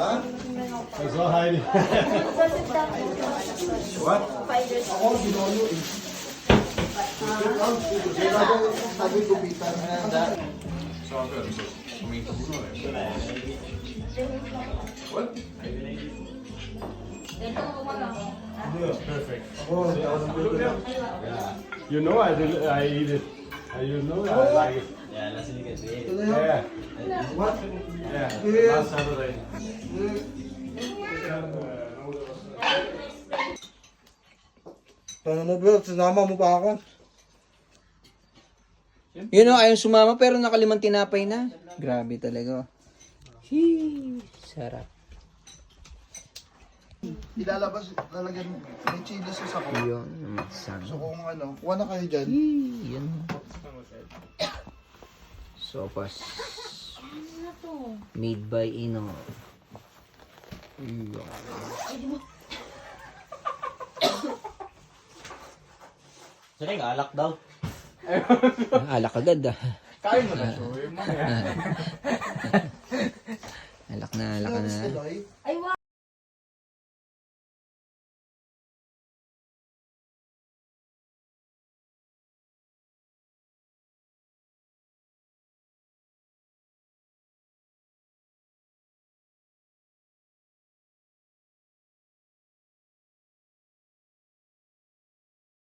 That's all Heidi. What? Ako, ginolo eh. Sabi gupitan. What? Yeah, perfect. Ako, hindi ako nang Yeah. You know I eat it. You know I like it. Yeah, last week at Ito na yun. Yeah. What? Yeah. Yes. Last Saturday. Paano mo, Bel? Sinama mo pa ako. Yun o, ayaw sumama pero nakalimang tinapay na. Grabe talaga. Hee, sarap. Ilalabas, lalagyan, may chili sauce ako. Yun, masang. So kung ano, kuha na kayo dyan. Yun. Sopas. Made by Ino. Yun. Sino yung alak daw? Alak agad ah. Kain mo na siya. Alak na, alak Ano, na. Mr. Loy? Ay, wow!